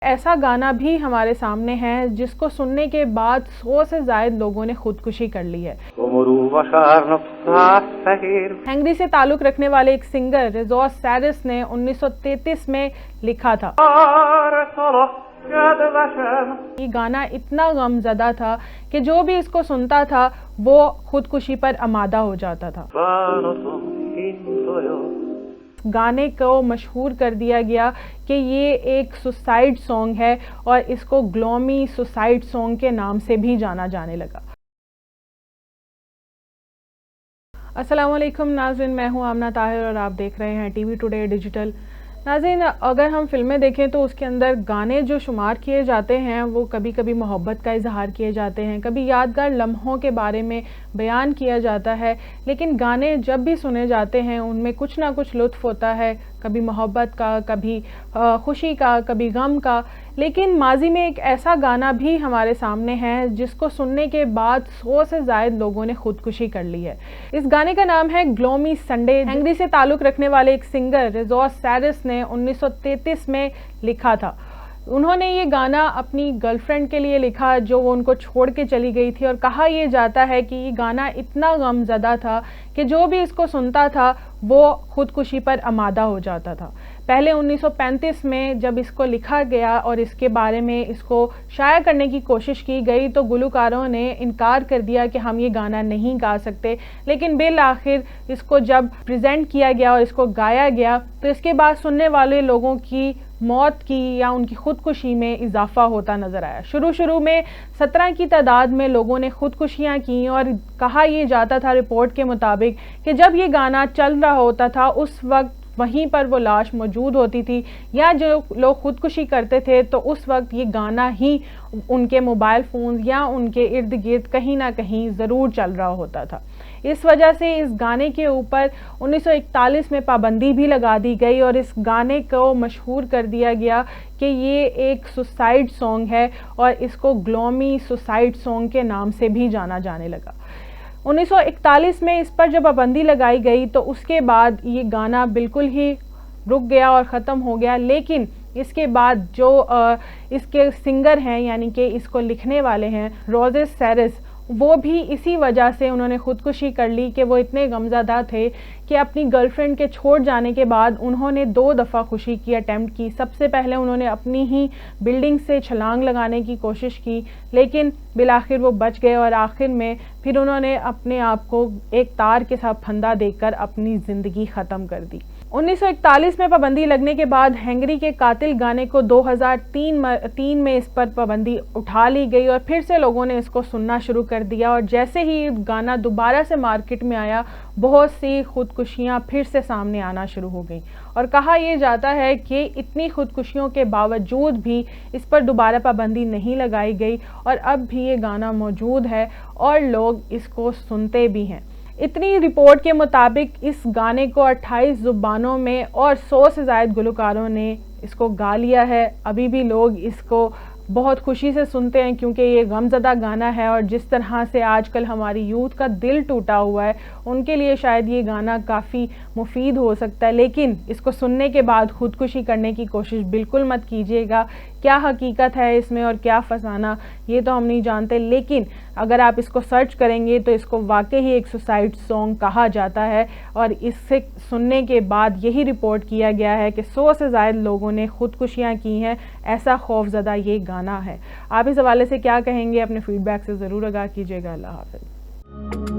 ऐसा गाना भी हमारे सामने है जिसको सुनने के बाद 100 से ज्यादा लोगों ने खुदकुशी कर ली है। हंगरी से ताल्लुक रखने वाले एक सिंगर रिजोस सैरिस ने 1933 में लिखा था। ये गाना इतना गमज़दा था कि जो भी इसको सुनता था वो खुदकुशी पर आमादा हो जाता था। गाने को मशहूर कर दिया गया कि ये एक सुसाइड सॉन्ग है और इसको ग्लोमी सुसाइड सॉन्ग के नाम से भी जाना जाने लगा। अस्सलाम वालेकुम नाज़रीन, मैं हूँ आमना ताहिर और आप देख रहे हैं टीवी टुडे डिजिटल। नाज़रीन, अगर हम फिल्में देखें तो उसके अंदर गाने जो शुमार किए जाते हैं वो कभी कभी मोहब्बत का इजहार किए जाते हैं, कभी यादगार लम्हों के बारे में बयान किया जाता है। लेकिन गाने जब भी सुने जाते हैं उनमें कुछ ना कुछ लुत्फ़ होता है, कभी मोहब्बत का, कभी खुशी का, कभी गम का। लेकिन माजी में एक ऐसा गाना भी हमारे सामने है जिसको सुनने के बाद 100 से ज़ायद लोगों ने खुदकुशी कर ली है। इस गाने का नाम है ग्लोमी संडे। हंगरी से ताल्लुक़ रखने वाले एक सिंगर रिजोस सैरिस ने 1933 में लिखा था। उन्होंने ये गाना अपनी गर्लफ्रेंड के लिए लिखा जो वो उनको छोड़ के चली गई थी, और कहा यह जाता है कि ये गाना इतना गमज़दा था कि जो भी इसको सुनता था वो खुदकुशी पर आमादा हो जाता था। पहले 1935 में जब इसको लिखा गया और इसके बारे में इसको शाया करने की कोशिश की गई तो गुलकारों ने इनकार कर दिया कि हम ये गाना नहीं गा सकते। लेकिन बिल आखिर इसको जब प्रेजेंट किया गया और इसको गाया गया तो इसके बाद सुनने वाले लोगों की मौत की या उनकी खुदकुशी में इजाफा होता नज़र आया। शुरू में 17 की तादाद में लोगों ने खुदकुशियाँ की और कहा यह जाता था रिपोर्ट के मुताबिक कि जब ये गाना चल रहा होता था उस वक्त वहीं पर वो लाश मौजूद होती थी, या जो लोग खुदकुशी करते थे तो उस वक्त ये गाना ही उनके मोबाइल फ़ोन या उनके इर्द गिर्द कहीं ना कहीं ज़रूर चल रहा होता था। इस वजह से इस गाने के ऊपर 1941 में पाबंदी भी लगा दी गई और इस गाने को मशहूर कर दिया गया कि ये एक सुसाइड सॉन्ग है और इसको ग्लोमी सुसाइड सॉन्ग के नाम से भी जाना जाने लगा। 1941 में इस पर जब पाबंदी लगाई गई तो उसके बाद ये गाना बिल्कुल ही रुक गया और ख़त्म हो गया। लेकिन इसके बाद जो इसके सिंगर हैं यानी कि इसको लिखने वाले हैं रिजोस सैरिस, वो भी इसी वजह से उन्होंने खुदकुशी कर ली कि वो इतने गमज़दा थे कि अपनी गर्लफ्रेंड के छोड़ जाने के बाद उन्होंने 2 दफ़ा खुशी की अटेम्प्ट की। सबसे पहले उन्होंने अपनी ही बिल्डिंग से छलांग लगाने की कोशिश की लेकिन बिलाखिर वो बच गए और आखिर में फिर उन्होंने अपने आप को एक तार के साथ फंदा देकर अपनी ज़िंदगी ख़त्म कर दी। 1941 में पाबंदी लगने के बाद हंगरी के कातिल गाने को 2003 में इस पर पाबंदी उठा ली गई और फिर से लोगों ने इसको सुनना शुरू कर दिया। और जैसे ही गाना दोबारा से मार्केट में आया बहुत सी खुदकुशियाँ फिर से सामने आना शुरू हो गई और कहा यह जाता है कि इतनी खुदकुशियों के बावजूद भी इस पर दोबारा पाबंदी नहीं लगाई गई और अब भी ये गाना मौजूद है और लोग इसको सुनते भी हैं। इतनी रिपोर्ट के मुताबिक इस गाने को 28 ज़ुबानों में और 100 से ज़ायद गुलकारों ने इसको गा लिया है। अभी भी लोग इसको बहुत खुशी से सुनते हैं क्योंकि ये गमज़दा गाना है और जिस तरह से आजकल हमारी यूथ का दिल टूटा हुआ है उनके लिए शायद ये गाना काफ़ी मुफीद हो सकता है। लेकिन इसको सुनने के बाद खुदकुशी करने की कोशिश बिल्कुल मत कीजिएगा। क्या हकीकत है इसमें और क्या फसाना ये तो हम नहीं जानते, लेकिन अगर आप इसको सर्च करेंगे तो इसको वाकई ही एक सुसाइड सॉन्ग कहा जाता है और इससे सुनने के बाद यही रिपोर्ट किया गया है कि 100 से ज़ायद लोगों ने खुदकुशियाँ की हैं। ऐसा खौफज़दा ये गाना है। आप इस हवाले से क्या कहेंगे? अपने फीडबैक से ज़रूर आगाह कीजिएगा। अल्लाह हाफ़िज़।